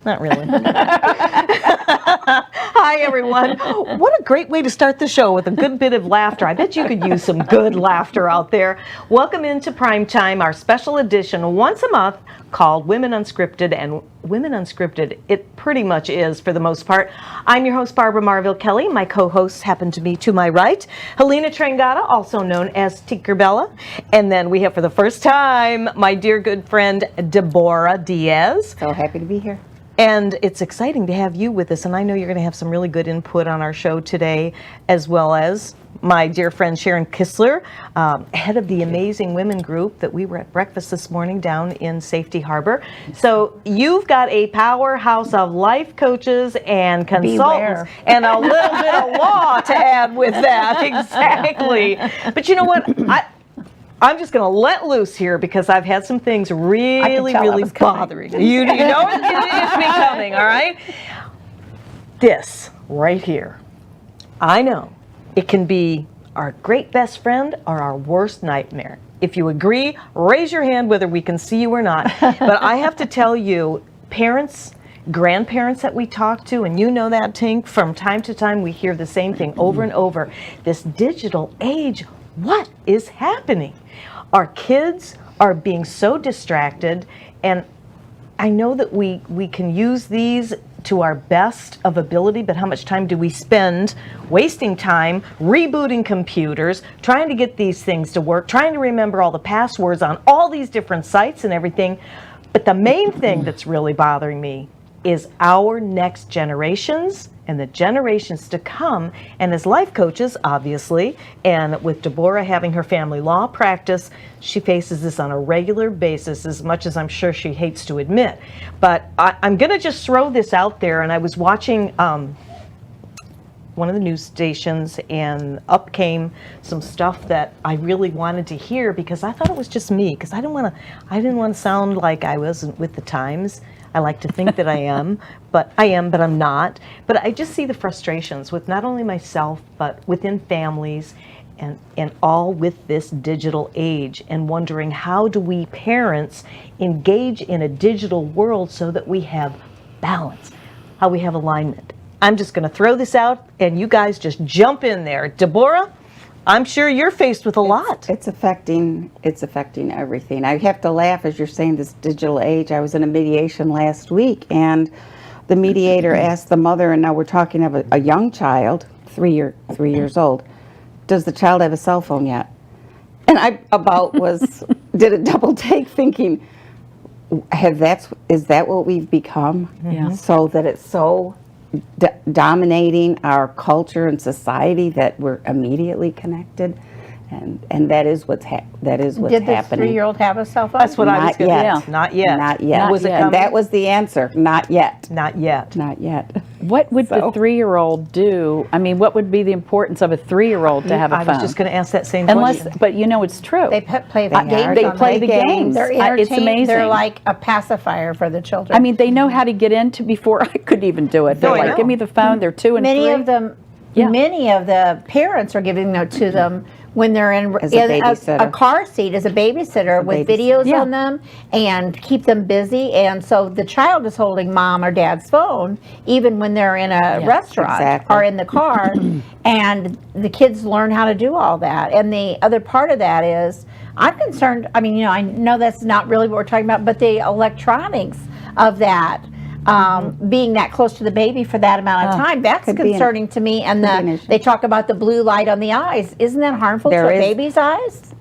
Not really. Hi, everyone. What a great way to start the show with a good bit of laughter. I bet you could use some good laughter out there. Welcome into Primetime, our special edition once a month called Women Unscripted. And Women Unscripted, it pretty much is for the most part. I'm your host, Barbara Marville Kelly. My co-hosts happen to be to my right, Helena Trangata, also known as Tinkerbella. And then we have for the first time, my dear good friend, Deborah Diaz. So happy to be here. And it's exciting to have you with us, and I know you're going to have some really good input on our show today, as well as my dear friend Sharon Kistler, head of the Amazing Women group that we were at breakfast this morning down in Safety Harbor. So you've got a powerhouse of life coaches and consultants and a little bit of law to add with that. Exactly. But you know what? I'm just going to let loose here because I've had some things really bothering me. You know it's becoming, all right? This right here, I know it can be our great best friend or our worst nightmare. If you agree, raise your hand whether we can see you or not. But I have to tell you, parents, grandparents that we talk to, and you know that, Tink, from time to time we hear the same thing over and over. This digital age, what is happening? Our kids are being so distracted, and I know that we can use these to our best of ability, but how much time do we spend wasting time rebooting computers, trying to get these things to work, trying to remember all the passwords on all these different sites and everything? But the main thing that's really bothering me is our next generations and the generations to come. And as life coaches, obviously, and with Deborah having her family law practice, she faces this on a regular basis, as much as I'm sure she hates to admit. But I'm going to just throw this out there. And I was watching one of the news stations, and up came some stuff that I really wanted to hear because I thought it was just me, because I didn't want to sound like I wasn't with the times. I like to think that I am, but I'm not. But I just see the frustrations with not only myself, but within families and all with this digital age, and wondering how do we parents engage in a digital world so that we have balance, how we have alignment. I'm just going to throw this out and you guys just jump in there. Deborah, I'm sure you're faced with a lot. It's affecting everything. I have to laugh as you're saying this digital age. I was in a mediation last week, and the mediator asked the mother, and now we're talking of a young child, 3 years old, does the child have a cell phone yet? And I did a double take thinking, is that what we've become? Yeah. So that it's so dominating our culture and society that we're immediately connected, and that is what's happening. Did the 3-year-old have a cell phone? That's what I was going to yet. say. Not yet. Not yet. Was it coming? That was the answer. Not yet. Not yet. Not yet. What would the 3-year-old do? I mean, what would be the importance of a 3-year-old to have a phone? I was just going to ask that same question. But you know it's true. They play They games. They on play them. the games. They're It's entertained. amazing. They're like a pacifier for the children. I mean, they know how to get into before I could even do it. They're I like, know. give me the phone. They're 2 and 3. Many of the parents are giving it to them when they're in As a babysitter. a car seat as a babysitter with videos on them and keep them busy. And so the child is holding mom or dad's phone even when they're in a restaurant or in the car. And the kids learn how to do all that. And the other part of that is, I'm concerned, I mean, I know that's not really what we're talking about, but the electronics of that, being that close to the baby for that amount of time, that's concerning to me. And they talk about the blue light on the eyes. Isn't that harmful to a baby's eyes?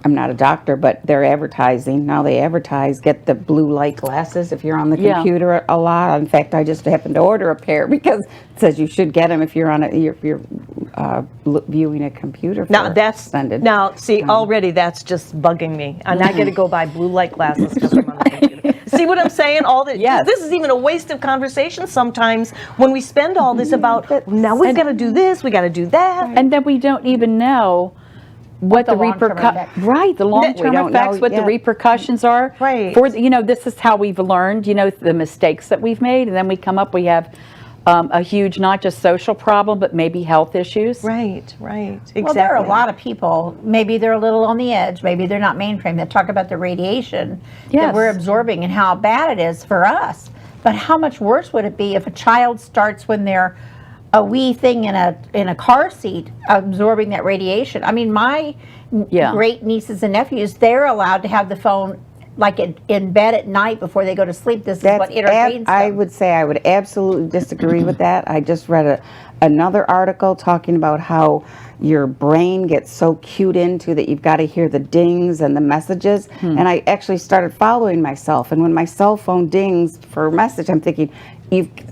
I'm not a doctor, but they're advertising. Now they advertise, get the blue light glasses if you're on the computer a lot. In fact, I just happened to order a pair because it says you should get them if you're on viewing a computer. Already that's just bugging me. And I got to go buy blue light glasses because I'm on the computer. See what I'm saying? This is even a waste of conversation sometimes when we spend all this about, now we've got to do this, we got to do that. And then we don't even know what the repercussions, right? The long-term effects, what the repercussions are. Right. For this is how we've learned. The mistakes that we've made, and then we come up. We have a huge, not just social problem, but maybe health issues. Right. Exactly. Well, there are a lot of people. Maybe they're a little on the edge. Maybe they're not mainstream. That talk about the radiation that we're absorbing and how bad it is for us. But how much worse would it be if a child starts when they're a wee thing in a car seat absorbing that radiation? I mean, my great nieces and nephews, they're allowed to have the phone like in bed at night before they go to sleep. This is what entertains them. I would say I would absolutely disagree with that. I just read another article talking about how your brain gets so cued into that you've got to hear the dings and the messages. And I actually started following myself. And when my cell phone dings for a message, I'm thinking,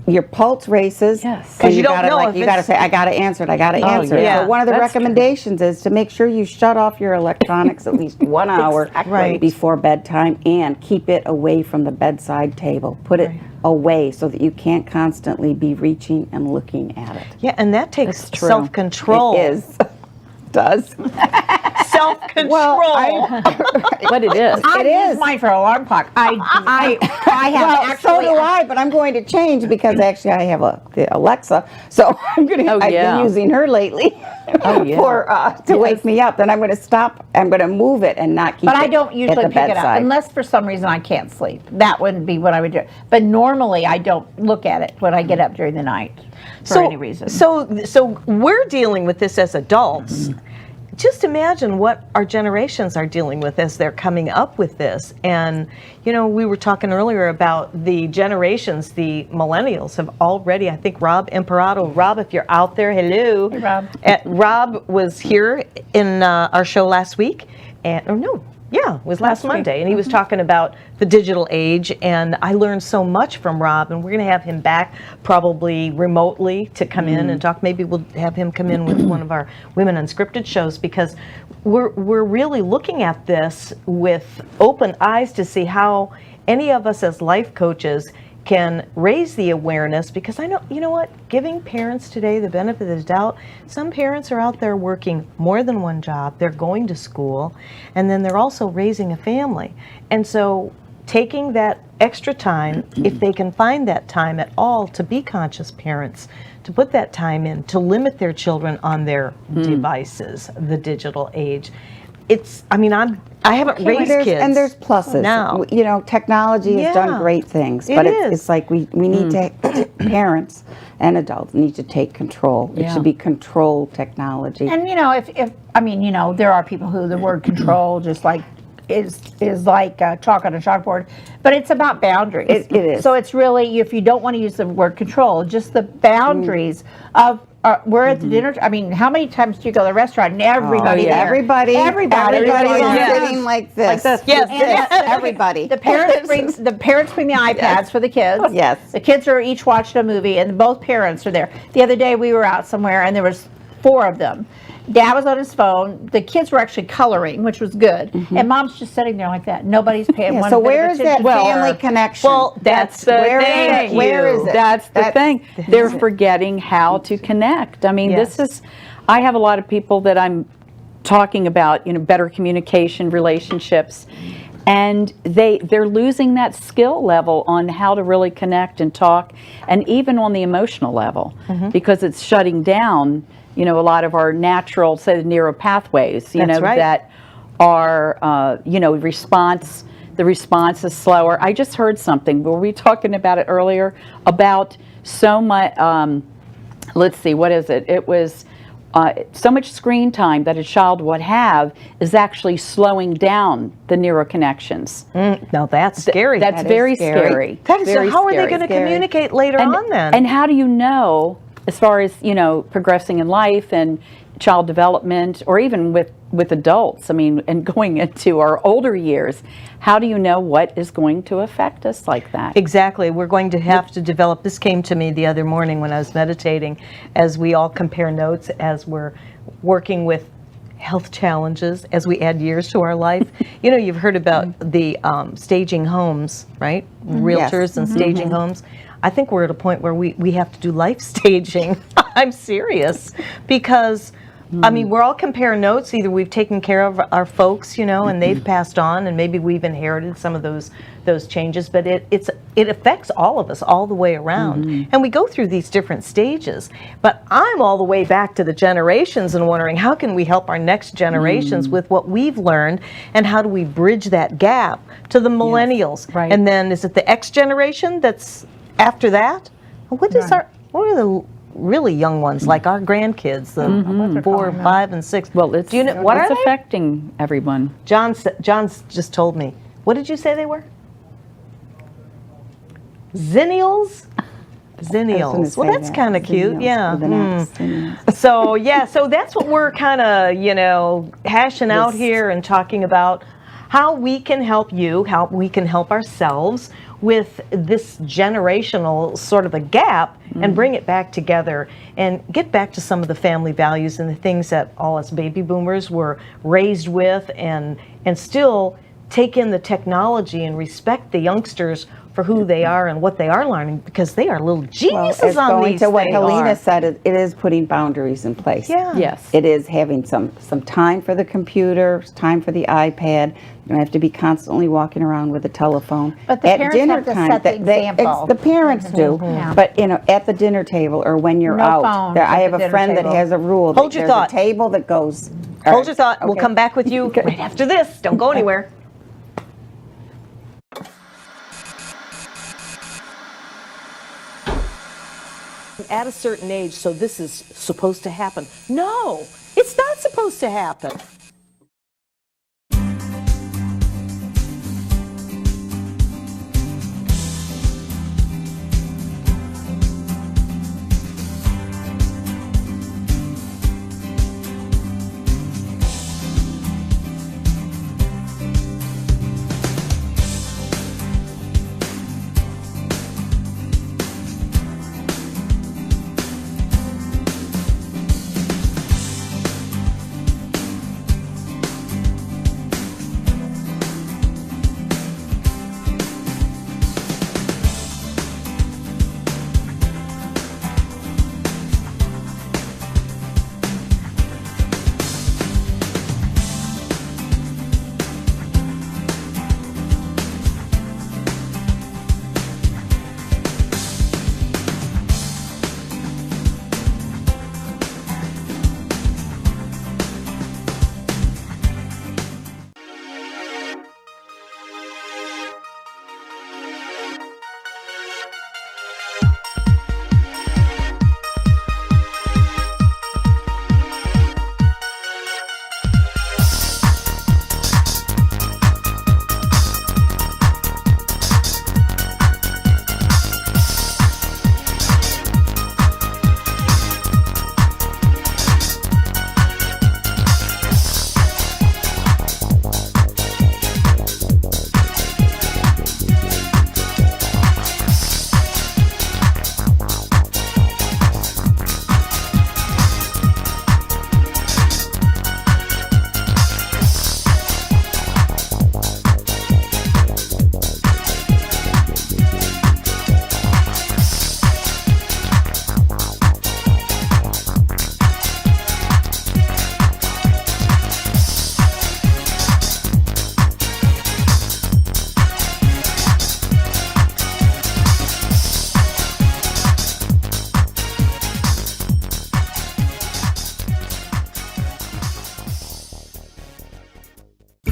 your pulse races. Yes. And You don't know if you got to say, I got to answer it, I got to answer it. yeah. So one of the That's recommendations is to make sure you shut off your electronics at least 1 hour Right. before bedtime, and keep it away from the bedside table. Put it away so that you can't constantly be reaching and looking at it. Yeah, and that takes That's true. self-control. It is. Does. Self-control. But it is. I use mine for alarm clock. I have actually. So do I, but I'm going to change because actually I have the Alexa, so I've been using her lately to wake me up. Then I'm going to stop. I'm going to move it and not keep it. But I don't usually pick it up unless for some reason I can't sleep. That wouldn't be what I would do. But normally I don't look at it when I get up during the night for any reason. So we're dealing with this as adults. Just imagine what our generations are dealing with as they're coming up with this. And, you know, we were talking earlier about the generations, the millennials have already, I think Rob Imperato, Rob, if you're out there, hello. Hey, Rob. Rob was here in our show last week. It was last Monday, and he was talking about the digital age, and I learned so much from Rob, and we're going to have him back probably remotely to come in and talk. Maybe we'll have him come in with one of our Women Unscripted shows, because we're really looking at this with open eyes to see how any of us as life coaches can raise the awareness, because I know, you know what, giving parents today the benefit of the doubt, some parents are out there working more than one job, they're going to school, and then they're also raising a family. And so taking that extra time, if they can find that time at all to be conscious parents, to put that time in, to limit their children on their devices, the digital age. I haven't raised kids. And there's pluses. Now. You know, technology has done great things, but it's like we need to, parents and adults need to take control. It should be controlled technology. And, you know, there are people who the word control just like is like chalk on a chalkboard, but it's about boundaries. It is. So it's really, if you don't want to use the word control, just the boundaries of, we're at the dinner. I mean, how many times do you go to the restaurant and everybody there? Everybody is sitting like this. Yes. Everybody. The parents bring the iPads for the kids. Yes. The kids are each watching a movie, and both parents are there. The other day we were out somewhere, and there was 4 of them. Dad was on his phone. The kids were actually coloring, which was good. And Mom's just sitting there like that. Nobody's paying one so bit where of is that attention to her. family connection? Well, that's the thing. Where is it? That's the thing. They're forgetting how to connect. I mean, I have a lot of people that I'm talking about, you know, better communication, relationships, and they're losing that skill level on how to really connect and talk, and even on the emotional level, because it's shutting down, you know, a lot of our natural, say, the neural pathways, that are, the response is slower. I just heard something. Were we talking about it earlier? About so much, let's see, what is it? It was so much screen time that a child would have is actually slowing down the neural connections. Now that's scary. That's very scary. So how are they going to communicate later on then? And how do you know, as far as, you know, progressing in life and child development, or even with adults, I mean, and going into our older years, how do you know what is going to affect us like that? Exactly. We're going to have to develop, this came to me the other morning when I was meditating, as we all compare notes, as we're working with health challenges, as we add years to our life. You know, you've heard about the staging homes, right? Realtors and staging homes. I think we're at a point where we have to do life staging. I'm serious, because I mean, we're all comparing notes. Either we've taken care of our folks, you know, and they've passed on, and maybe we've inherited some of those changes, but it affects all of us all the way around. And we go through these different stages. But I'm all the way back to the generations and wondering, how can we help our next generations with what we've learned, and how do we bridge that gap to the millennials? Right. And then is it the X generation that's after that, what are the really young ones, like our grandkids, the 4, 5, and 6? Well, it's, do you know, what it's are they? affecting everyone. John's just told me. What did you say they were? Zennials? Zennials. Well, that's kind of cute. Yeah. So, yeah, so that's what we're kind of, you know, hashing out here and talking about, how we can help you, how we can help ourselves with this generational sort of a gap and bring it back together and get back to some of the family values and the things that all us baby boomers were raised with, and still take in the technology and respect the youngsters for who they are and what they are learning, because they are little geniuses on going these. to what Helena are. said, it is putting boundaries in place. Yeah. Yes. It is having some time for the computer, time for the iPad. You don't have to be constantly walking around with a telephone. But the at parents dinner have to time, set the example. the parents do, but you know, at the dinner table or when you're No out, phones I at have the a dinner friend that table. has a rule. Hold your There's thought. a table that goes. Hold your thought. We'll come back with you right after this. Don't go anywhere. At a certain age, so this is supposed to happen. No, it's not supposed to happen.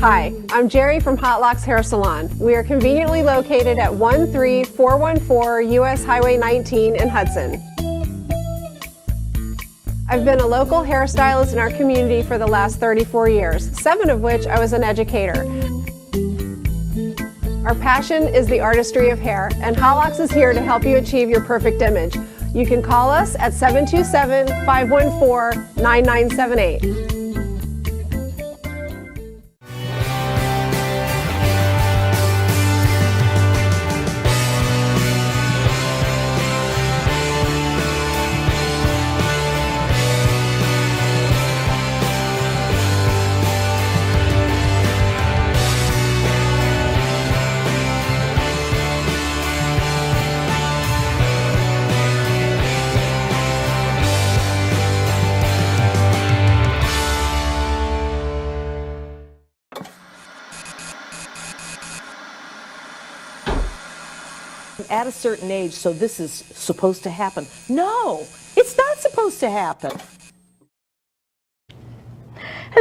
Hi, I'm Jerry from Hot Locks Hair Salon. We are conveniently located at 13414 US Highway 19 in Hudson. I've been a local hairstylist in our community for the last 34 years, 7 of which I was an educator. Our passion is the artistry of hair, and Hot Locks is here to help you achieve your perfect image. You can call us at 727-514-9978. At a certain age, so this is supposed to happen. No, it's not supposed to happen.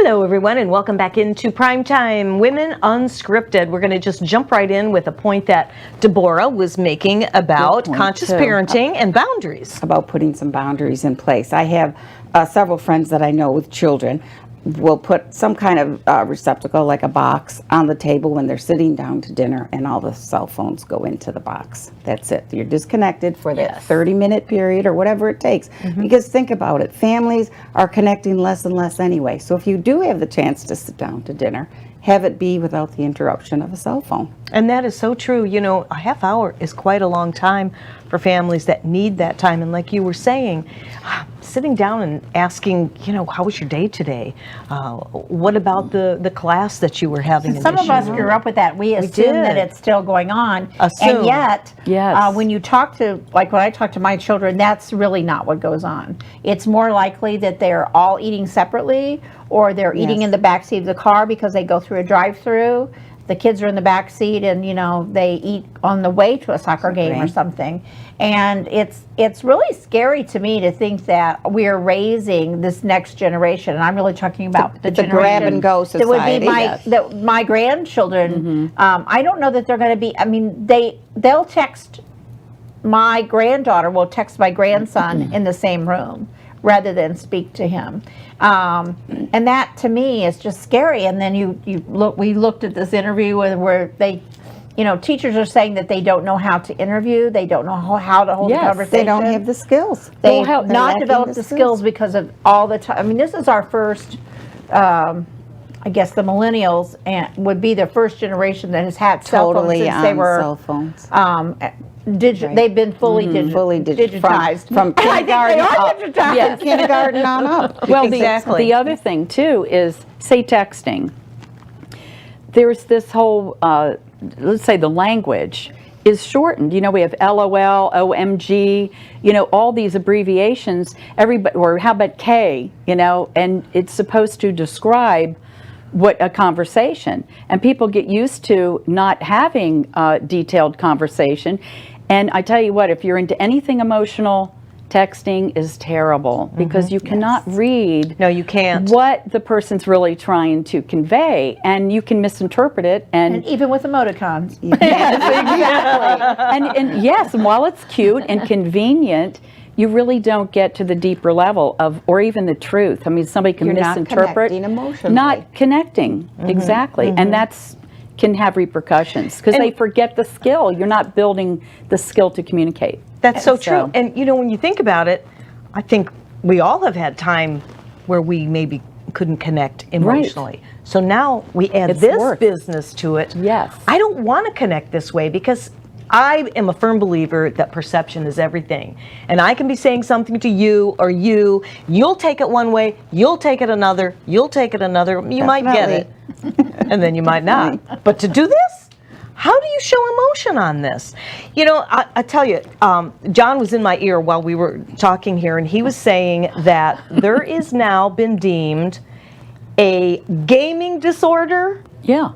Hello, everyone, and welcome back into Primetime Women Unscripted. We're going to just jump right in with a point that Deborah was making about conscious parenting and boundaries. About putting some boundaries in place. I have several friends that I know with children will put some kind of receptacle, like a box, on the table when they're sitting down to dinner, and all the cell phones go into the box. That's it. You're disconnected for that 30-minute period or whatever it takes. Because think about it, families are connecting less and less anyway. So if you do have the chance to sit down to dinner, have it be without the interruption of a cell phone. And that is so true. You know, a half hour is quite a long time for families that need that time. And like you were saying, sitting down and asking, you know, how was your day today? What about the class that you were having? Some of us grew up with that. We assume that it's still going on. And yet, when you talk to, like when I talk to my children, that's really not what goes on. It's more likely that they're all eating separately, or they're eating in the backseat of the car because they go through a drive-through. The kids are in the back seat, and you know they eat on the way to a soccer game or something. And it's really scary to me to think that we're raising this next generation. And I'm really talking about the generation grab and go society. That would be my grandchildren. I don't know that they're going to be. I mean, they'll text. My granddaughter will text my grandson in the same room rather than speak to him. And that to me is just scary. And then we looked at this interview where they, you know, teachers are saying that they don't know how to interview, they don't know how to hold a conversation. They don't have the skills. They've not developed the skills because of all the time. I mean, this is our first, I guess the millennials would be the first generation that has had cell phones since they were cell phones. They've been fully digitized. From kindergarten digitized. Kindergarten on up. Well, the other thing too is, say, texting. There's this whole, let's say the language is shortened. You know, we have LOL, OMG, you know, all these abbreviations, or how about K, you know, and it's supposed to describe what a conversation. And people get used to not having a detailed conversation. And I tell you what, if you're into anything emotional, texting is terrible because you cannot read what the person's really trying to convey, and you can misinterpret it. And even with emoticons. Exactly. and yes, and while it's cute and convenient, you really don't get to the deeper level of, or even the truth. I mean, somebody can misinterpret. Not connecting emotionally. Not connecting, exactly. And that's can have repercussions because they forget the skill. You're not building the skill to communicate. That's so true. And you know, when you think about it, I think we all have had time where we maybe couldn't connect emotionally. Right. So now we add this business to it. Yes. I don't want to connect this way because I am a firm believer that perception is everything. And I can be saying something to you or you'll take it one way, you'll take it another, you'll take it another. You might get it, and then you might not. But to do this, how do you show emotion on this? You know, I tell you, John was in my ear while we were talking here, and he was saying that there is now been deemed a gaming disorder. Yeah.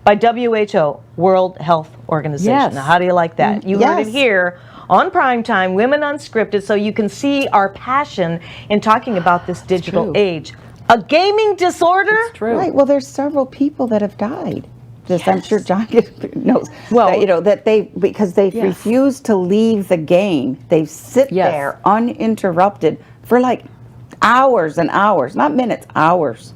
By WHO, World Health Organization. Yes. Now, how do you like that? You heard it here on Primetime, Women Unscripted, so you can see our passion in talking about this digital age. A gaming disorder? It's true. Right. Well, there's several people that have died. Yes. I'm sure John knows. Well, that, you know, that because they refuse to leave the game. They sit there uninterrupted for like hours and hours, not minutes, hours.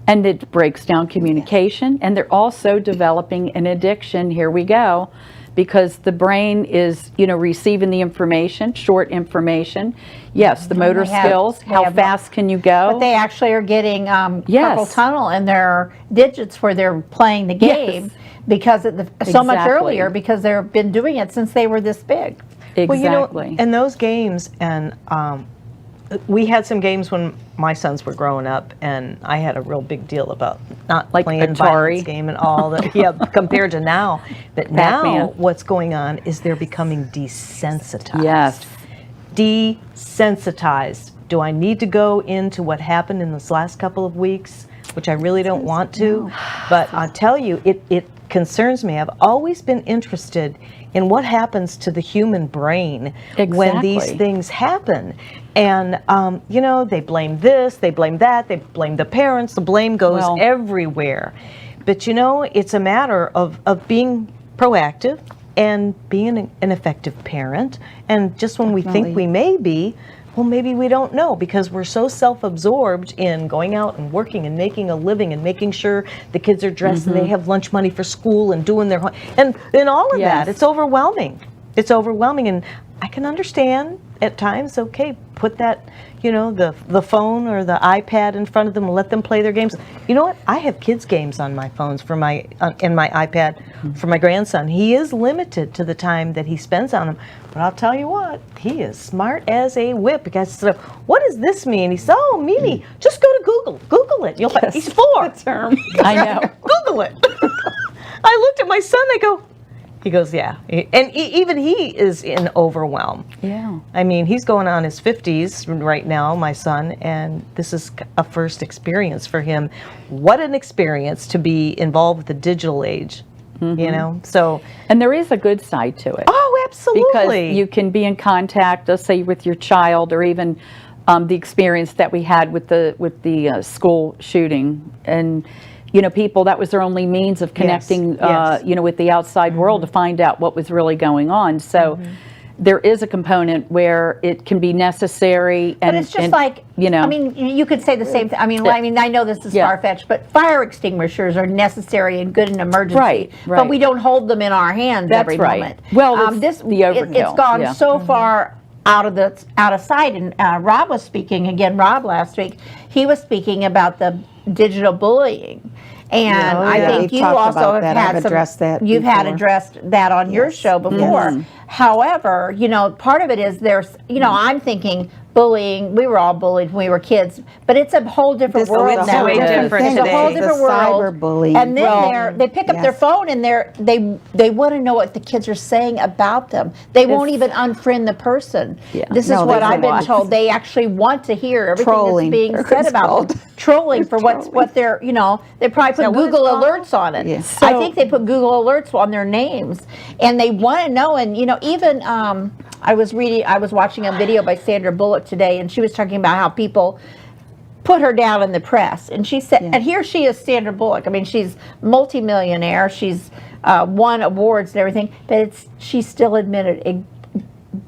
And it breaks down communication, and they're also developing an addiction. Here we go, because the brain is, you know, receiving the information, short information. Yes, the motor skills. How fast can you go? But they actually are getting carpal tunnel in their digits where they're playing the game because so much earlier, because they've been doing it since they were this big. Exactly. Well, you know, and those games, and we had some games when my sons were growing up, and I had a real big deal about not playing Atari violence game and all that. Compared to now. But now, what's going on is they're becoming desensitized. Yes. Desensitized. Do I need to go into what happened in this last couple of weeks, which I really don't want to? But I'll tell you, it concerns me. I've always been interested in what happens to the human brain when these Exactly. things happen. And, they blame this, they blame that, they blame the parents, the blame goes everywhere. But, it's a matter of being proactive and being an effective parent. And just when we think we may be, well, maybe we don't know, because we're so self-absorbed in going out and working and making a living and making sure the kids are dressed and they have lunch money for school and doing their and all of that. It's overwhelming. It's overwhelming, and I can understand at times. Okay, put that, the phone or the iPad in front of them and let them play their games. You know what? I have kids' games on my phones in my iPad for my grandson. He is limited to the time that he spends on them, but I'll tell you what, he is smart as a whip. Because what does this mean? He said, "Oh, Mimi, just go to Google it. You'll find." He's 4. Term. I know. Google it. I looked at my son. He goes, yeah. And even he is in overwhelm. Yeah. I mean, he's going on his 50s right now, my son, and this is a first experience for him. What an experience to be involved with the digital age, So, And there is a good side to it. oh, absolutely. Because you can be in contact, let's say, with your child, or even the experience that we had with the school shooting, and people, that was their only means of connecting, with the outside world to find out what was really going on. So there is a component where it can be necessary. But it's just I mean, you could say the same thing. I mean, I know this is far-fetched, but fire extinguishers are necessary and good in emergency. Right. But we don't hold them in our hands every moment. Well, it's the overkill. It's gone so far out of sight. And Rob was speaking again. Rob last week, he was speaking about the digital bullying. And I think you also have had addressed that. You've had addressed that on your show before. However, part of it is there's, I'm thinking bullying. We were all bullied when we were kids, but it's a whole different world now. Way different It's a whole different world. Cyberbullying. And then they pick up their phone and they want to know what the kids are saying about them. They won't even unfriend the person. This is what I've been told. They actually want to hear everything that's being said about them. Trolling for what they're, they probably put Google alerts on it. Yeah. I think they put Google alerts on their names, and they want to know. And even I was watching a video by Sandra Bullock today, and she was talking about how people put her down in the press, and she said, and here she is, Sandra Bullock. I mean, she's multimillionaire, she's won awards and everything, but she still admitted it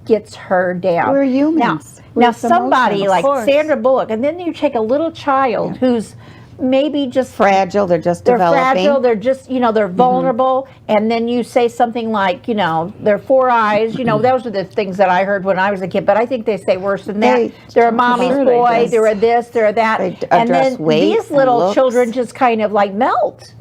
gets her down. We're humans. Now somebody like course. Sandra Bullock, and then you take a little child who's maybe just fragile, they're developing. Fragile, they're just, they're vulnerable, and then you say something like, their 4 eyes, those are the things that I heard when I was a kid, but I think they say worse than that. They're a mommy's boy, they're a this, they're a that, and then these little children just kind of melt.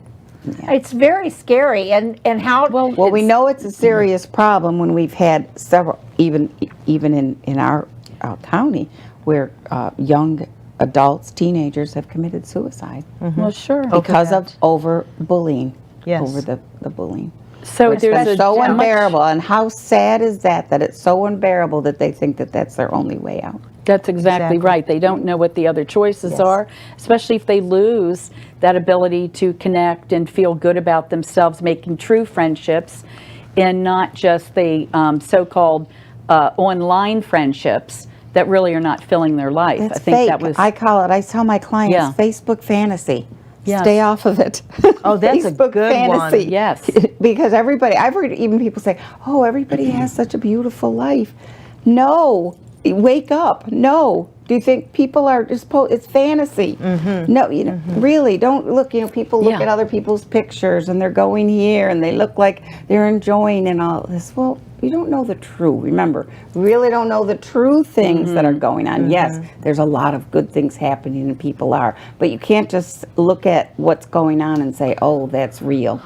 Yeah. It's very scary, and how well we know it's a serious problem when we've had several, even in our county, where young adults, teenagers have committed suicide. Well, sure. Because of over bullying. Yes. Over the bullying. So there's so unbearable, and how sad is that it's so unbearable that they think that that's their only way out. That's exactly right. They don't know what the other choices are, especially if they lose that ability to connect and feel good about themselves, making true friendships, and not just the so-called online friendships that really are not filling their life. That's I think fake. I tell my clients, Facebook fantasy. Yes. Stay off of it. Oh, that's Facebook a good fantasy. one. Yes. Because I've heard even people say, "Oh, everybody has such a beautiful life." No, wake up. No. Do you think people are just it's fantasy? No, really don't look. People look at other people's pictures and they're going here and they look like they're enjoying and all this. Well, you don't know the true. Remember, we really don't know the true things that are going on. Yes, there's a lot of good things happening and people are, but you can't just look at what's going on and say, "Oh, that's real."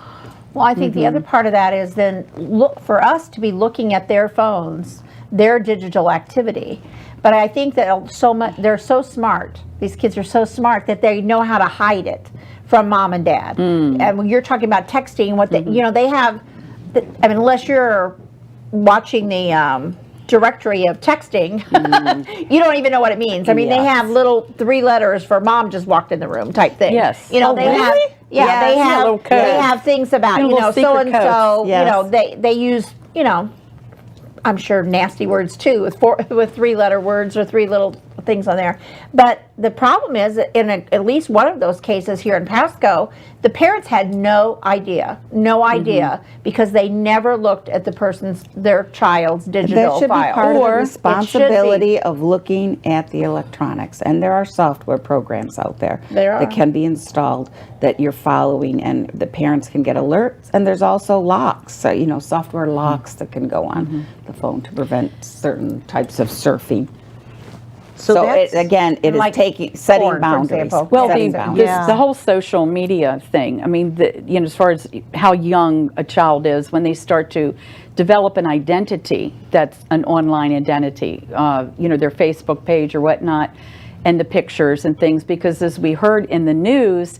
Well, I think the other part of that is then look for us to be looking at their phones, their digital activity. But I think that they're so smart. These kids are so smart that they know how to hide it from mom and dad. And when you're talking about texting, what they have. I mean, unless you're watching the directory of texting, you don't even know what it means. I mean, they have little 3 letters for "mom just walked in the room" type thing. Yes. They have. Yeah, they have little codes. they have things about, Little you know, secret so and so, codes. Yes. you know, they use, you know, I'm sure nasty words too, with three-letter words or three little things on there. But the problem is that in at least one of those cases here in Pasco, the parents had no idea, because they never looked at their child's digital That should file. be part of Or the it responsibility of looking at the electronics. And there are software programs out there There that are. can be installed that you're following, and the parents can get alerts. And there's also locks, so, you know, software locks that can go on the phone to prevent certain types of surfing. So that's- it is Like setting porn, for boundaries. example. Well, setting the, boundaries. Yeah. the whole social media thing, I mean, you know, as far as how young a child is when they start to develop an identity that's an online identity, you know, their Facebook page or whatnot, and the pictures and things, because as we heard in the news,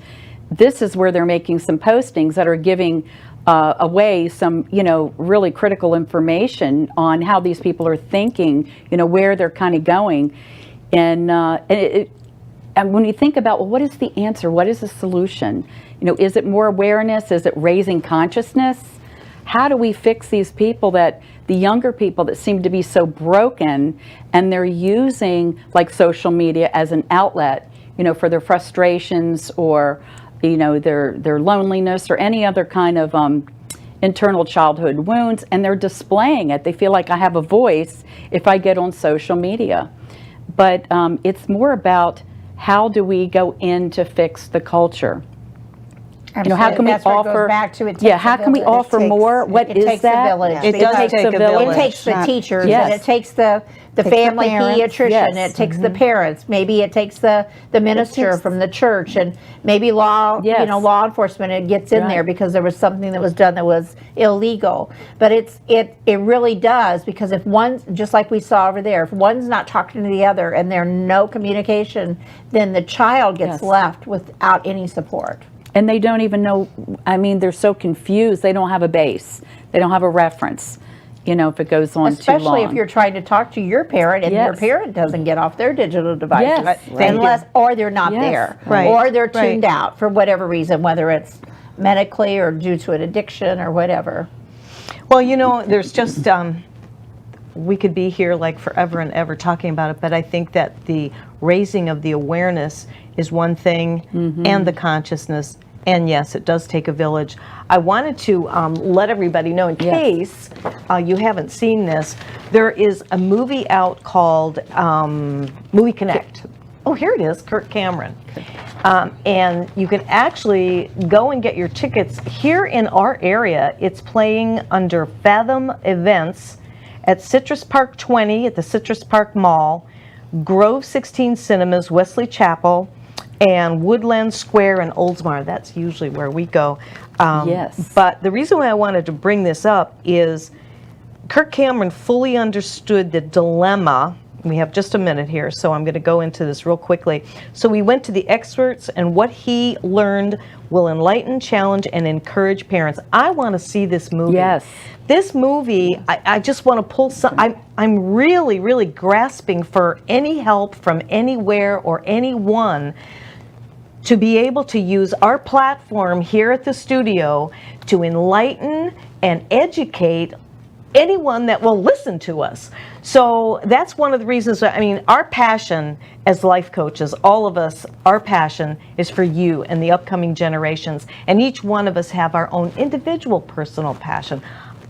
this is where they're making some postings that are giving away some, you know, really critical information on how these people are thinking, you know, where they're kind of going. And when you think about, well, what is the answer? What is the solution? You know, is it more awareness? Is it raising consciousness? How do we fix these people, the younger people that seem to be so broken, and they're using like social media as an outlet, you know, for their frustrations or, you know, their loneliness or any other kind of internal childhood wounds, and they're displaying it. They feel like I have a voice if I get on social media. But it's more about how do we go in to fix the culture? You know, how can we That's where it goes offer? back to it takes Yeah, a how can we village. offer more? What It is takes that? a village. It does because take a It village. takes the teachers, Yes. and it takes the family parents. pediatrician, Yes. it takes the parents, maybe it takes the minister takes- from the church, and maybe law, you Yes. know, law enforcement, it gets in there Right. because there was something that was done that was illegal. But it really does, because if one's, just like we saw over there, if one's not talking to the other and there's no communication, then the child gets Yes. left without any support. And they don't even know, I mean, they're so confused. They don't have a base. They don't have a reference, you know, if it goes on too long. Especially if you're trying to talk to your parent and your Yes. parent doesn't get off their digital device. Yes, thank Unless, or they're not Yes. there. Right, Or they're tuned right. out for whatever reason, whether it's medically or due to an addiction or whatever. Well, you know, there's just, we could be here like forever and ever talking about it, but I think that the raising of the awareness is one thing, and the consciousness. And yes, it does take a village. I wanted to let everybody know, in case you haven't seen this, there is a movie out called Movie Connect. Oh, here it is, Kirk Cameron. And you can actually go and get your tickets here in our area. It's playing under Fathom Events at Citrus Park 20 at the Citrus Park Mall, Grove 16 Cinemas, Wesley Chapel, and Woodland Square in Oldsmar. That's usually where we go. Yes. But the reason why I wanted to bring this up is Kirk Cameron fully understood the dilemma. We have just a minute here, so I'm going to go into this real quickly. So we went to the experts, and what he learned will enlighten, challenge, and encourage parents. I want to see this movie. Yes. This movie, I just want to pull some, I'm really, really grasping for any help from anywhere or anyone to be able to use our platform here at the studio to enlighten and educate anyone that will listen to us. So that's one of the reasons, I mean, our passion as life coaches, all of us, our passion is for you and the upcoming generations. And each one of us have our own individual personal passion.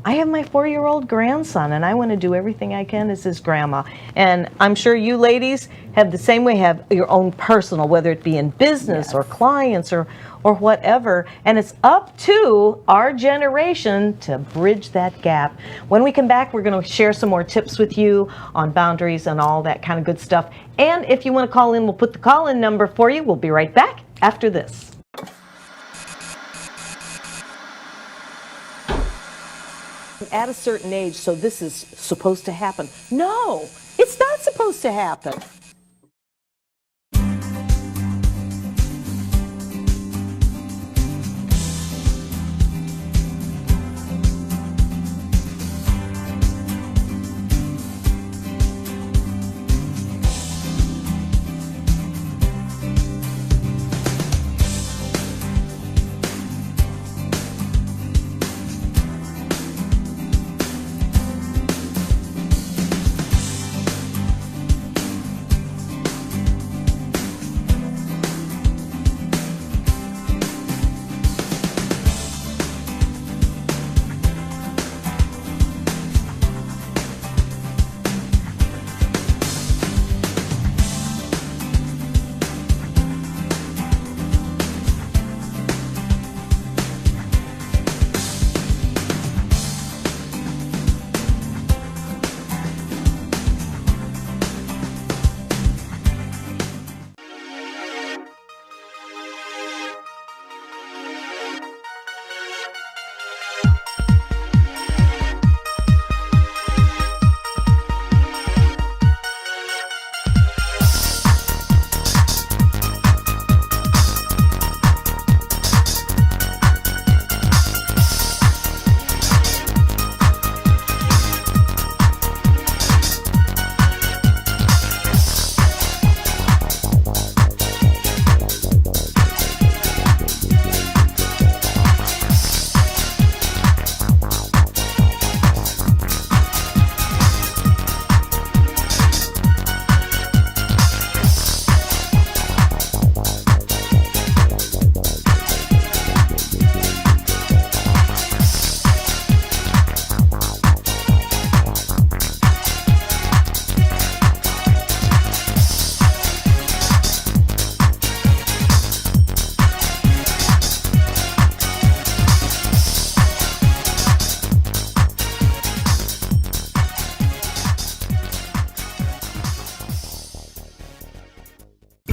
I have my 4-year-old grandson, and I want to do everything I can as his grandma. And I'm sure you ladies have the same way, have your own personal, whether it be in business or clients or whatever. And it's up to our generation to bridge that gap. When we come back, we're going to share some more tips with you on boundaries and all that kind of good stuff. And if you want to call in, we'll put the call-in number for you. We'll be right back after this. At a certain age, so this is supposed to happen. No, it's not supposed to happen.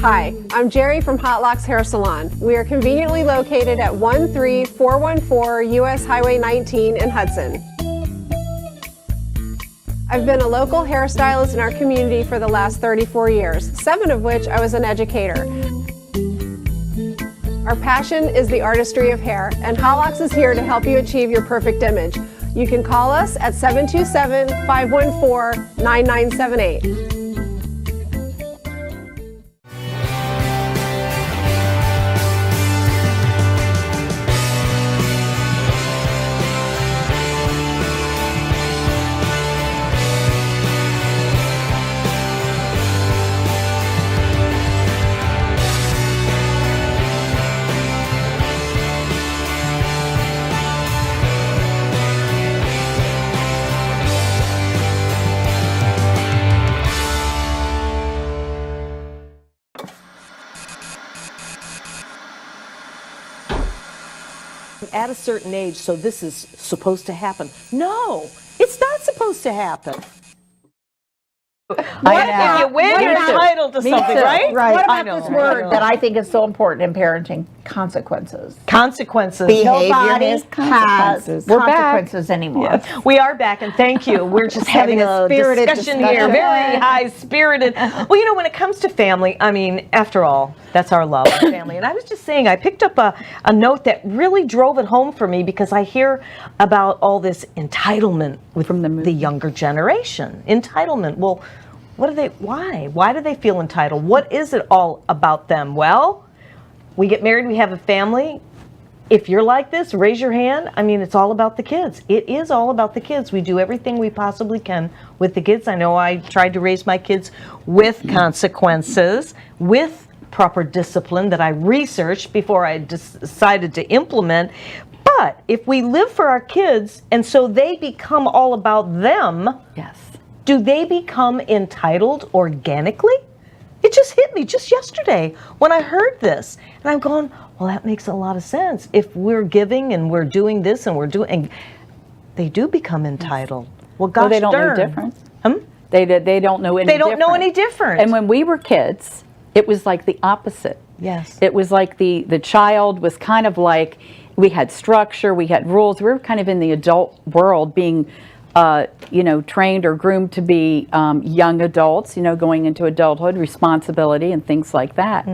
Hi, I'm Jerry from Hot Locks Hair Salon. We are conveniently located at 13414 US Highway 19 in Hudson. I've been a local hairstylist in our community for the last 34 years, 7 of which I was an educator. Our passion is the artistry of hair, and Hot Locks is here to help you achieve your perfect image. You can call us at 727-514-9978. At a certain age, so this is supposed to happen. No, it's not supposed to happen. What if you win, you're entitled to something, right? Right. What I about know, this word that I think is so important in parenting? Consequences. Consequences. Behavior Nobody has has consequences. consequences anymore. Yes. We are back, and thank you. We're just having a spirited discussion here, very high-spirited. Well, you know, when it comes to family, I mean, after all, that's our love, our family. And I was just saying, I picked up a note that really drove it home for me because I hear about all this entitlement from the younger generation. Entitlement. Well, what do they? Why? Why do they feel entitled? What is it all about them? Well, we get married, we have a family. If you're like this, raise your hand. I mean, it's all about the kids. It is all about the kids. We do everything we possibly can with the kids. I know I tried to raise my kids with consequences, with proper discipline that I researched before I decided to implement. But if we live for our kids and so they become all about them, Yes. do they become entitled organically? It just hit me just yesterday when I heard this. And I'm going, well, that makes a lot of sense. If we're giving and we're doing this and we're doing, and they do become entitled. Well, gosh Well, they don't darn. know different. Hmm? They don't know any They don't know different. any different. And when we were kids, it was like the opposite. Yes. It was like the child was kind of like, we had structure, we had rules. We were kind of in the adult world being, trained or groomed to be young adults, going into adulthood, responsibility and things like that.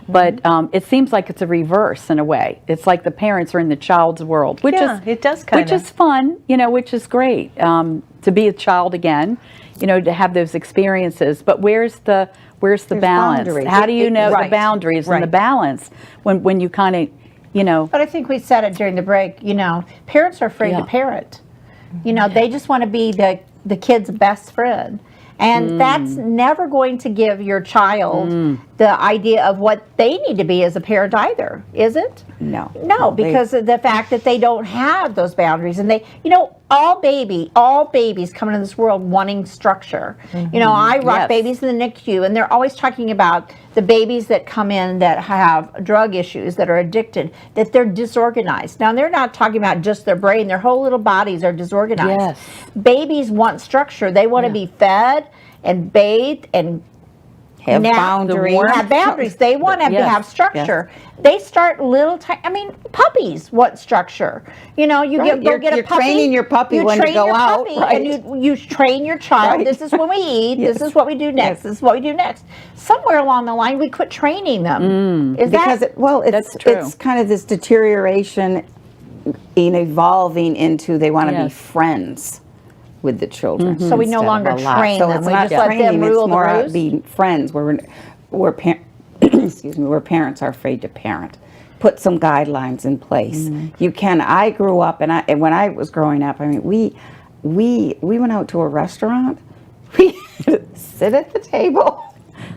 But it seems like it's a reverse in a way. It's like the parents are in the child's world, which it does kind which is fun, which is great to be a child again, to have those experiences. But where's the balance? boundaries. How do you know Right. the boundaries and the Right. balance when you kind of, But I think we said it during the break, parents are afraid to parent. They just want to be the kid's best friend. And that's never going to give your child the idea of what they need to be as a parent either, is it? No. No, because of the fact that they don't have those boundaries. And they, all babies come into this world wanting structure. I rock Yes. babies in the NICU, and they're always talking about the babies that come in that have drug issues, that are addicted, that they're disorganized. Now, they're not talking about just their brain. Their whole little bodies are disorganized. Yes. Babies want structure. They want to be fed and bathed and Have boundaries. have boundaries. They want to Yes. have structure. They start puppies want structure. You go Right. get a You're puppy. training your puppy you when to train go your out, puppy, right. and you train your child. Right. This is when we eat. Yes. This is what we do next. Yes. This is what we do next. Somewhere along the line, we quit training them. Is Because that? That's true. it's kind of this deterioration in evolving into they want to be Yes. friends with the children. So we no instead of longer a lot. train So them. it's We not just let them training, rule it's the more roost? being friends excuse me, where parents are afraid to parent. Put some guidelines in place. I grew up and when I was growing up, we went out to a restaurant. We had to sit at the table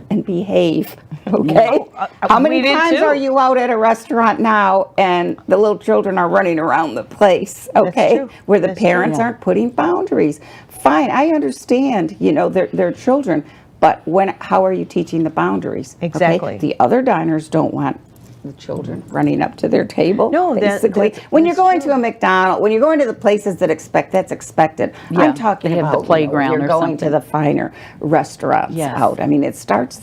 and behave. Okay? How we many did times too. are you out at a restaurant now and the little children are running around the place? Okay? true. Where the That's parents true. aren't putting boundaries. Fine, I understand, they're children, but how are you teaching the boundaries? Okay? Exactly. The other diners don't want the children running up to their table. No, basically. When you're going to a McDonald's, when you're going to the places that that's expected. Yeah, I'm talking they have about the playground you're or going to something. the finer restaurants Yes. out. I mean, it starts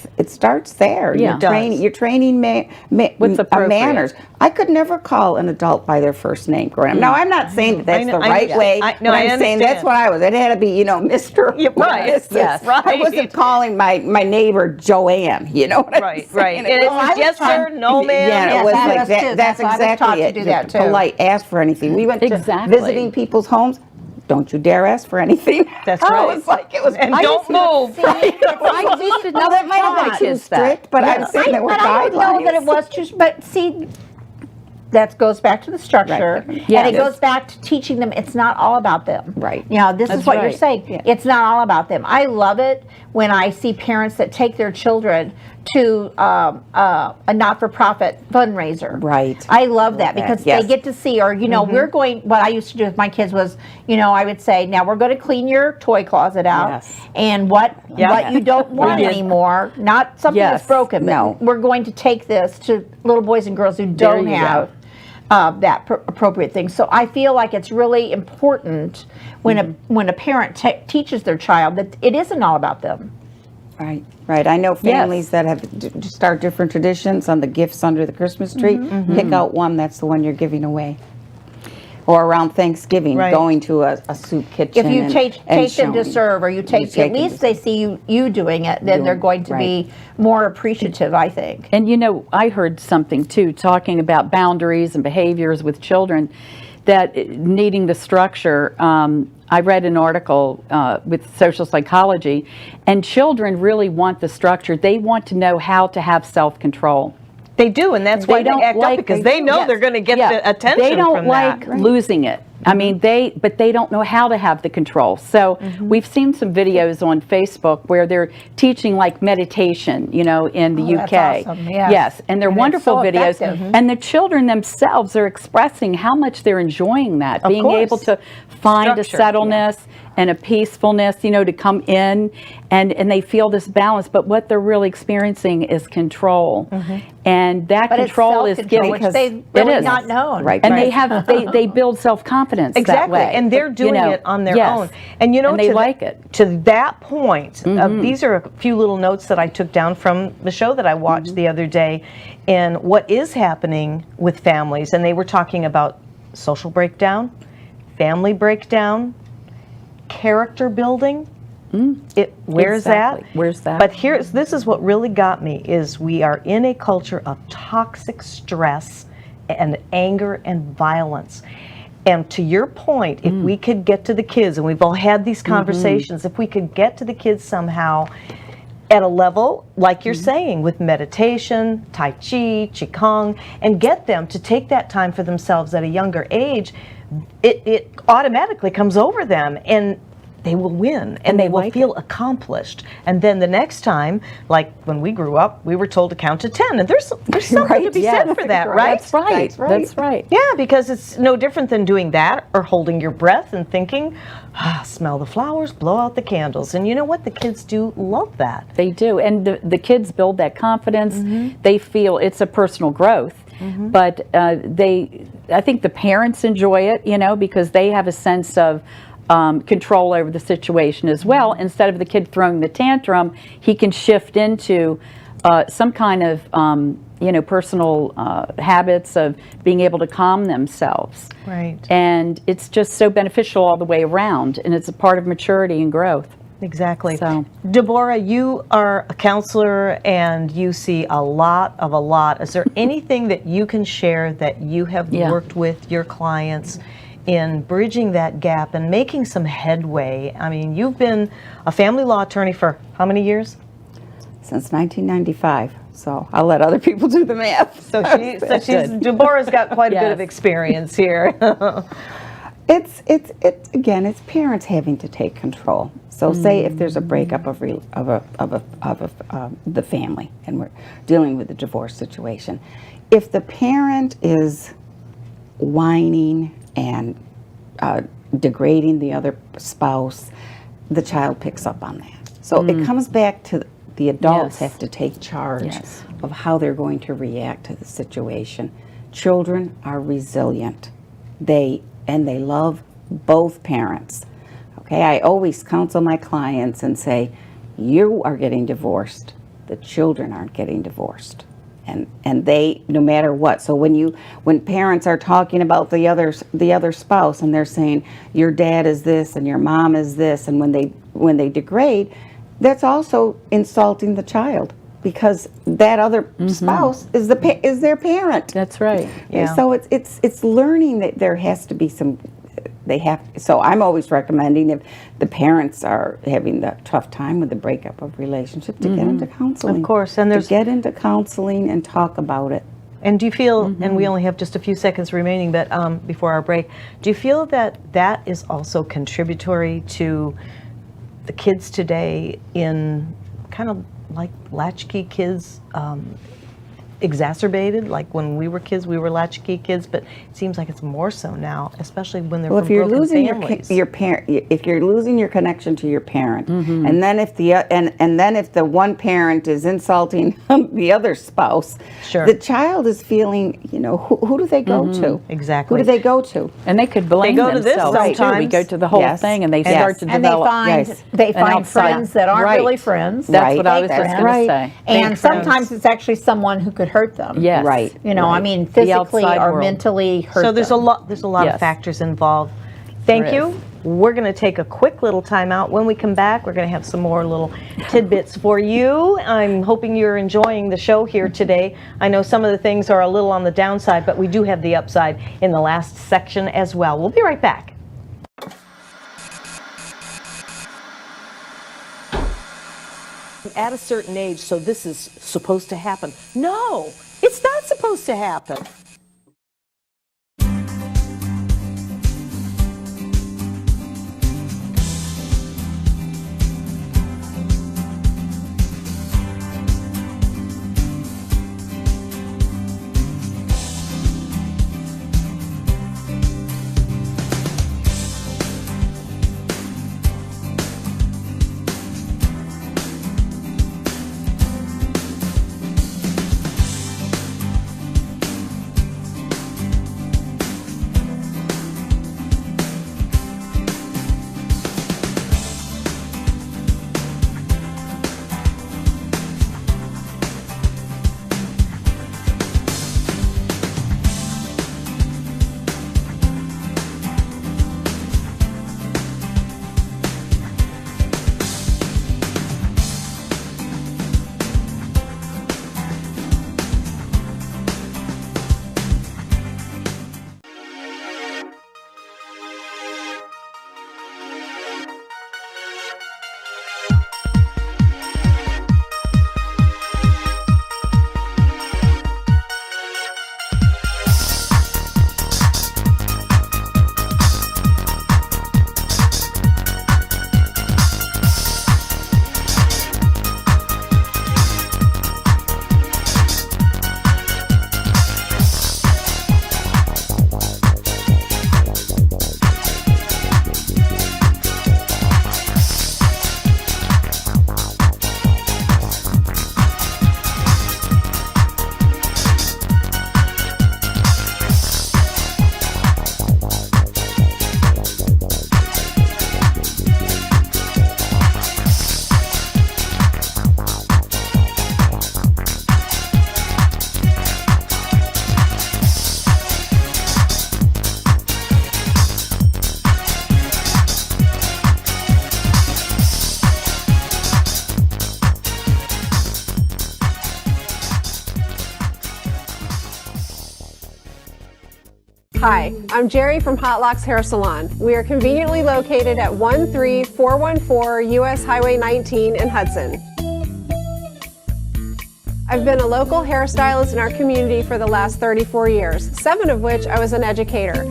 there. Yeah. You're training What's appropriate. manners. I could never call an adult by their first name, Graham. Now, I'm not saying that that's the right way, but I'm saying that's what I was. It had to be, Mr. Right. Mrs. Yes. I wasn't calling my neighbor Joanne, you know what I'm Right, saying? right. And it was yes, sir, no, ma'am. Yeah, it was that like was that. too. That's I was taught exactly to it. do Just that, too. polite, ask for anything. We went Exactly. to visiting people's homes. Don't you dare ask for anything. That's Oh, right. It's like it was. And I don't just- move. I used to Well, that might have been taught too kids that. strict, but I'm saying there were But I guidelines. don't know that it was too, but see, that goes back to the structure, Right. and Yes. it goes back to teaching them it's not all about them. Right. You know, this is That's what you're right. saying. Yeah. It's not all about them. I love it when I see parents that take their children to a not-for-profit fundraiser. Right. I love that that. because Yes. they get to see, or we're going. What I used to do with my kids was, I would say, now we're going to clean your toy closet out, Yes. and what you don't want anymore, not something Yes. that's broken, but No. we're going to take this to little boys and girls who There don't you have that appropriate thing. So I feel like it's really important when a parent teaches their child that it isn't all about them. Right, right. I know families that have start different traditions on the gifts under the Christmas tree. Pick out one that's the one you're giving away. Or around Thanksgiving, Right. going to a soup kitchen. If you and take them to showing. serve, or you take take at them least to they see you doing it, then they're going to be more appreciative, I think. And I heard something too, talking about boundaries and behaviors with children, that needing the structure. I read an article with social psychology, and children really want the structure. They want to know how to have self-control. They do, and that's why they act up, because they know they're going to get the attention They don't from like that. losing it. I mean, but they don't know how to have the control. So we've seen some videos on Facebook where they're teaching like meditation, in the UK. that's awesome, yes. Yes, and they're And it's wonderful so videos. effective. And the children themselves are expressing how much they're enjoying that, being course. able to find a Structure, settledness and a peacefulness, to come in, and they feel this balance. But what they're really experiencing is control, and that But control it's is self-control, given. which they've It really is. not known. Right. And they build self-confidence that Exactly, way. and they're doing it on their yes. own. And they to like it. To that point, these are a few little notes that I took down from the show that I watched the other day, and what is happening with families. And they were talking about social breakdown, family breakdown, character building. Where's Exactly. that? Where's that? But this is what really got me, is we are in a culture of toxic stress and anger and violence. And to your point, if we could get to the kids, and we've all had these conversations, if we could get to the kids somehow at a level, like you're saying, with meditation, Tai Chi, Qigong, and get them to take that time for themselves at a younger age, it automatically comes over them, and they will win, and they will like feel accomplished. And then the next time, like when we grew up, we were told to count to 10, and there's something to be said for that, right? That's right. That's right. Yeah, because it's no different than doing that or holding your breath and thinking, smell the flowers, blow out the candles. And you know what? The kids do love that. They do, and the kids build that confidence. They feel it's a personal growth, but I think the parents enjoy it, because they have a sense of control over the situation as well. Instead of the kid throwing the tantrum, he can shift into some kind of personal habits of being able to calm themselves. Right. And it's just so beneficial all the way around, and it's a part of maturity and growth. Exactly. So. Deborah, you are a counselor and you see a lot. Is there anything that you can share that you have worked with your clients in bridging that gap and making some headway? I mean, you've been a family law attorney for how many years? Since 1995. So I'll let other people do the math. So Deborah's got quite a bit of experience here. It's parents having to take control. So say if there's a breakup of the family, and we're dealing with a divorce situation, if the parent is whining and degrading the other spouse, the child picks up on that. So it comes back to The adults Yes. have to take charge Yes. of how they're going to react to the situation. Children are resilient. They love both parents. Okay, I always counsel my clients and say, you are getting divorced. The children aren't getting divorced. And they, no matter what. So when parents are talking about the other spouse and they're saying your dad is this and your mom is this, and when they degrade, that's also insulting the child, because that other spouse is their parent. That's right. Yeah. So it's learning that there has to be some. So I'm always recommending, if the parents are having the tough time with the breakup of relationship, to get into counseling. Of course, and to get into counseling and talk about it. And do you feel, and we only have just a few seconds remaining, but before our break, do you feel that that is also contributory to the kids today in kind of like latchkey kids, exacerbated? Like when we were kids, we were latchkey kids, but it seems like it's more so now, especially when they're Well, from if you're broken losing families. your parent, if you're losing your connection to your parent, and then if the one parent is insulting the other spouse, Sure. the child is feeling, who do they go to? Exactly. Who do they go to? And they could blame go to this themselves too. We sometimes. go to the whole Yes. thing, and they Yes. start to And they develop. find Yes. they An find outside- friends that aren't Right. really friends. That's Right. what I was Fake just friends. going to say. And Fake friends. sometimes it's actually someone who could hurt them. Yes. Right. I mean, physically outside or world. mentally hurt So there's them. a lot of Yes. factors involved. Thank There you. is. We're going to take a quick little time out. When we come back, we're going to have some more little tidbits for you. I'm hoping you're enjoying the show here today. I know some of the things are a little on the downside, but we do have the upside in the last section as well. We'll be right back. At a certain age, so this is supposed to happen. No, it's not supposed to happen. Hi, I'm Jerry from Hot Locks Hair Salon. We are conveniently located at 13414 US Highway 19 in Hudson. I've been a local hairstylist in our community for the last 34 years, 7 of which I was an educator.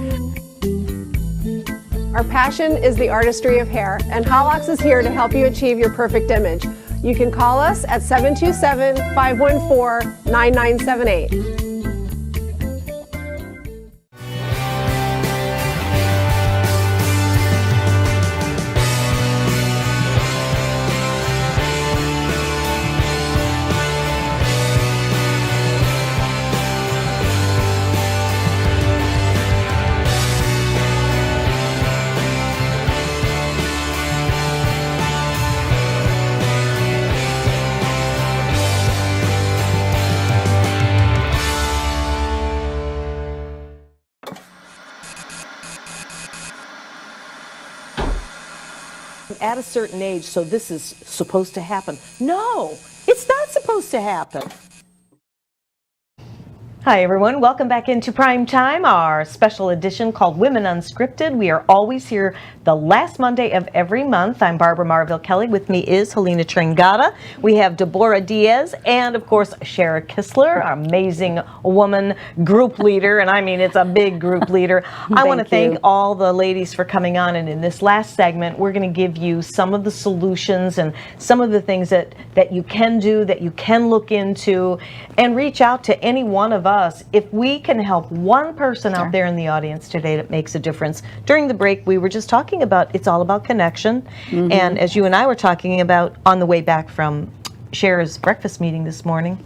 Our passion is the artistry of hair, and Hot Locks is here to help you achieve your perfect image. You can call us at 727-514-9978. at a certain age, so this is supposed to happen. No, it's not supposed to happen. Hi everyone, welcome back into Prime Time, our special edition called Women Unscripted. We are always here the last Monday of every month. I'm Barbara Marville Kelly. With me is Helena Tringata. We have Deborah Diaz and of course Shara Kistler, our amazing woman group leader, and I mean it's a big group leader. I want to thank all the ladies for coming on, and in this last segment we're going to give you some of the solutions and some of the things that you can do, that you can look into, and reach out to any one of us. If we can help one person out there in the audience today, that makes a difference. During the break, we were just talking about it's all about connection. And as you and I were talking about on the way back from Shara's breakfast meeting this morning,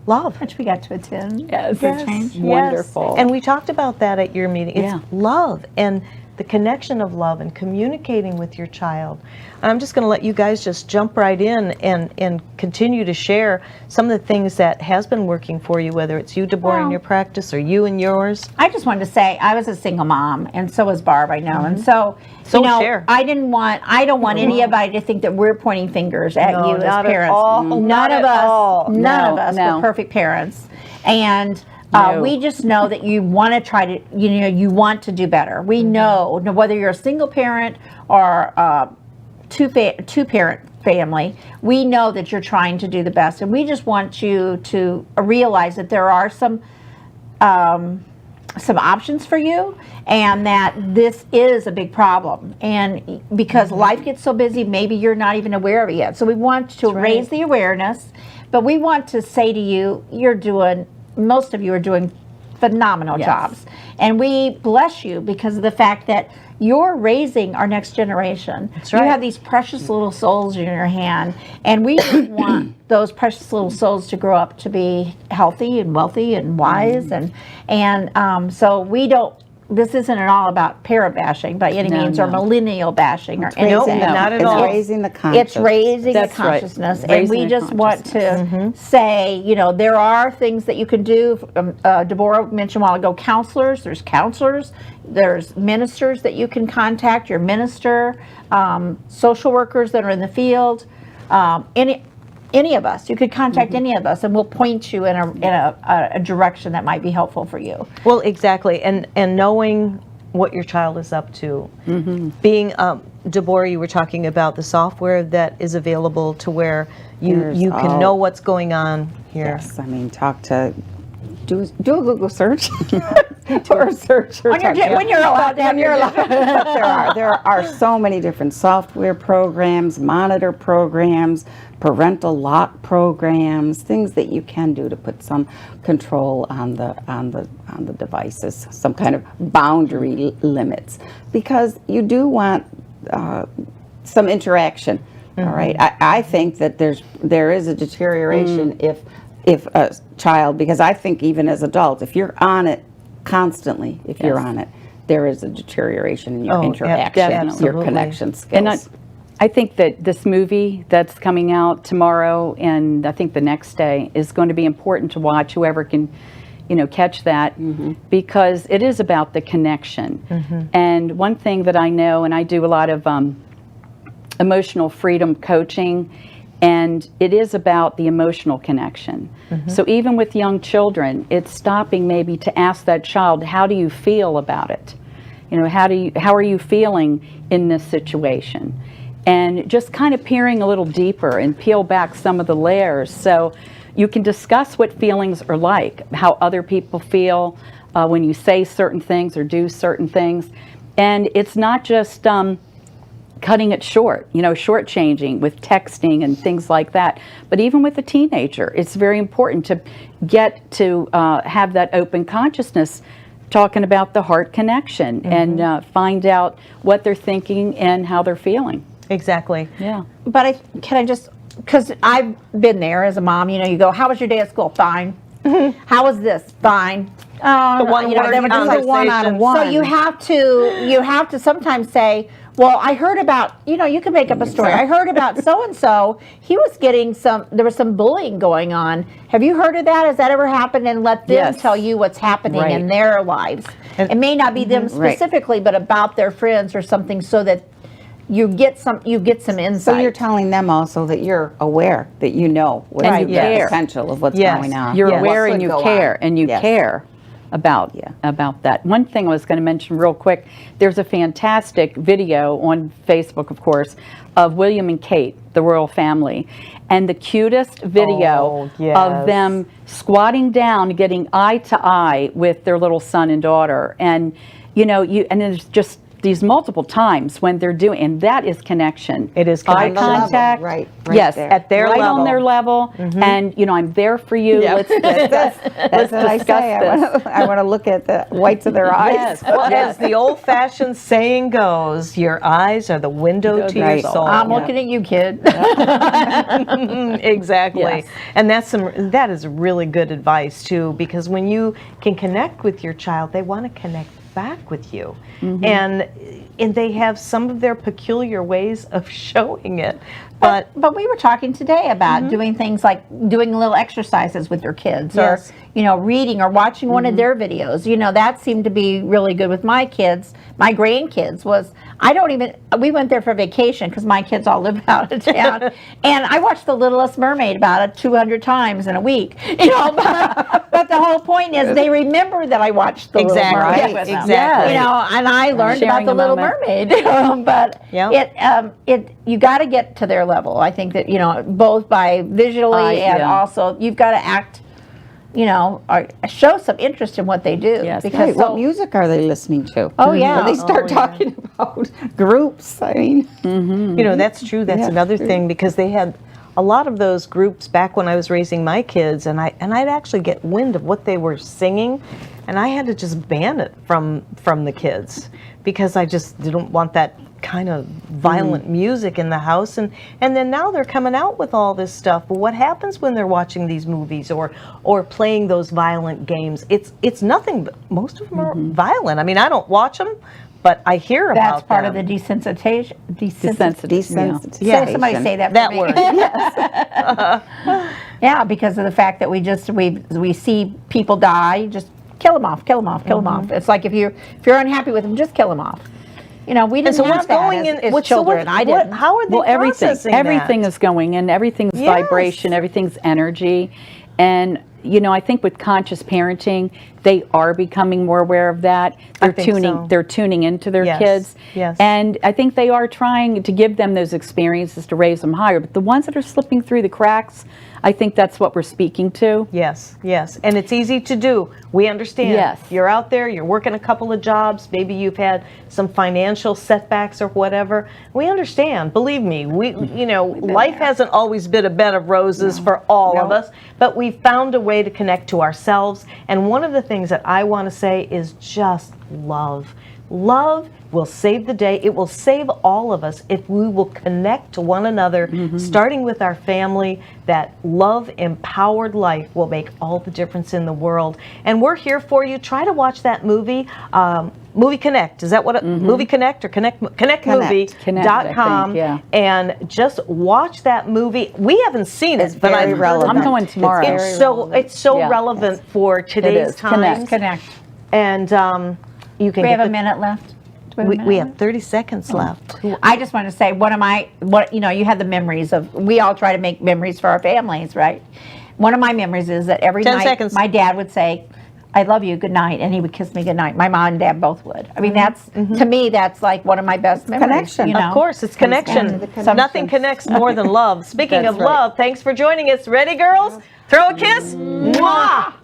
love. Which we got to attend. Yes, Yes. wonderful. And we talked about that at your meeting. It's love and the connection of love and communicating with your child. I'm just going to let you guys just jump right in and continue to share some of the things that has been working for you, whether it's you, Deborah, in your practice or you and yours. I just wanted to say I was a single mom, and so was Barb, I know. And so you know, share. I don't want anybody to think that we're pointing fingers at you as not at parents. all. None Not of at us, all. none of us No. were perfect parents. And No. we just know that you want to try to, you want to do better. We know whether you're a single parent or two-parent family, we know that you're trying to do the best. And we just want you to realize that there are some options for you, and that this is a big problem. And because life gets so busy, maybe you're not even aware of it yet. So we want to raise the awareness, but we want to say to you, most of you are doing phenomenal jobs. And we bless you because of the fact that you're raising our next generation. That's right. You have these precious little souls in your hand, and we just want those precious little souls to grow up to be healthy and wealthy and wise. And so we don't, this isn't at all about parent bashing by any means or millennial bashing or anything. Not at It's all. raising the consciousness. It's raising That's the right. consciousness, and Raising we the just want to say, there are things that you can do. Deborah mentioned a while ago, counselors. There's ministers that you can contact. Your minister, social workers that are in the field, any of us. You could contact any of us, and we'll point you in a direction that might be helpful for you. Well, exactly, and knowing what your child is up to. Being, Deborah, you were talking about the software that is available to where you can know what's going on here. Yes, I mean, do a Google search or a search. When you're allowed to have your There are so many different software programs, monitor programs, parental lock programs, things that you can do to put some control on the devices, some kind of boundary limits, because you do want some interaction. All right, I think that there is a deterioration if a child, because I think even as adults, if you're on it constantly, you're on it, there is a deterioration in your interaction, your connection skills. And I think that this movie that's coming out tomorrow and I think the next day is going to be important to watch, whoever can, catch that, because it is about the connection. And one thing that I know, and I do a lot of emotional freedom coaching, and it is about the emotional connection. So even with young children, it's stopping maybe to ask that child, how do you feel about it? How are you feeling in this situation? And just kind of peering a little deeper and peel back some of the layers so you can discuss what feelings are like, how other people feel when you say certain things or do certain things. And it's not just cutting it short, shortchanging with texting and things like that. But even with a teenager, it's very important to get to have that open consciousness, talking about the heart connection and find out what they're thinking and how they're feeling. Exactly. Yeah. But because I've been there as a mom, you go, how was your day at school? Fine. How was this? Fine. The one-word conversation. So you have to sometimes say, well, I heard about, you can make up a story. I heard about so-and-so, he was getting there was some bullying going on. Have you heard of that? Has that ever happened? And let them tell you what's happening in their lives. It may not be them specifically, but about their friends or something, so that you get some insight. So you're telling them also that you're aware, that you know what's And the you care. potential of what's Yes. going on. You're Yes. aware What and could you go care, on. and you Yes. care about that. One thing I was going to mention real quick, there's a fantastic video on Facebook, of course, of William and Kate, the royal family, and the cutest video of them squatting down, getting eye to eye with their little son and daughter. And and there's just these multiple times when they're doing, and that is connection. It is eye connection. contact, Right yes, there. At their right level. on their level, and I'm there for you. Let's That's let's what I discuss say. this. I want to look at the whites of their eyes. Yes. Well, as the old-fashioned saying goes, your eyes are the window to your Right. soul. I'm looking at you, kid. Exactly. Yes. And that is really good advice too, because when you can connect with your child, they want to connect back with you. And they have some of their peculiar ways of showing it. But But we were talking today about doing things like doing little exercises with your kids, Yes. or reading or watching one of their videos. That seemed to be really good with my kids. My grandkids we went there for vacation because my kids all live out of town, and I watched The Littlest Mermaid about 200 times in a week. But the whole point is they remember that I watched The Little Exactly. Mermaid Right. with them. Exactly. And I learned about Sharing The a Little moment. Mermaid. But Yep. you got to get to their level. I think that both by visually and yeah. also you've got to act, or show some interest in what they do. Yes. Because Right. What music are they listening to? Oh, yeah. When they start talking about groups, I mean. that's true. That's Yeah, another true. thing, because they had a lot of those groups back when I was raising my kids, and I'd actually get wind of what they were singing, and I had to just ban it from the kids, because I just didn't want that kind of violent music in the house. And then now they're coming out with all this stuff. But what happens when they're watching these movies or playing those violent games? It's nothing but most of them are violent. I mean, I don't watch them, but I hear about them. that's part of the desensitization. Desensitization. Yeah. Somebody say that. That for me. word. Yeah, because of the fact that we see people die, just kill them off, kill them off, kill them off. It's like if you're unhappy with them, just kill them off. We didn't And so have what's that going as, in? as children. I didn't. How are they processing everything that? is going in, everything's Yes. vibration, everything's energy. And I think with conscious parenting, they are becoming more aware of that. I think so. They're tuning into their Yes, kids. yes. And I think they are trying to give them those experiences to raise them higher. But the ones that are slipping through the cracks, I think that's what we're speaking to. Yes, yes. And it's easy to do. We understand. Yes. You're out there, you're working a couple of jobs, maybe you've had some financial setbacks or whatever. We understand. Believe me, life hasn't always been a bed of roses for all of us, but we've found a way to connect to ourselves. And one of the things that I want to say is just love. Love will save the day. It will save all of us if we will connect to one another, starting with our family. That love empowered life will make all the difference in the world. And we're here for you. Try to watch that movie, Movie Connect. Is that what Movie Connect or connectmovie.com? yeah. And just watch that movie. We haven't seen it, but very I've relevant. heard I'm going tomorrow. it's so Yeah. relevant for today's is. times. Connect. And you can We get have a minute left. Do have a minute we left? have 30 seconds left. I just want to say you had the memories of, we all try to make memories for our families, right? One of my memories is that every 10 night seconds. my dad would say, I love you, good night, and he would kiss me good night. My mom and dad both would. I mean, that's, to me, that's like one of my best memories. Connection. You know? Of course, it's down to connection. the connection. Nothing connects more than love. Speaking That's of right. love, thanks for joining us. Ready, girls? Throw a kiss. Mwah!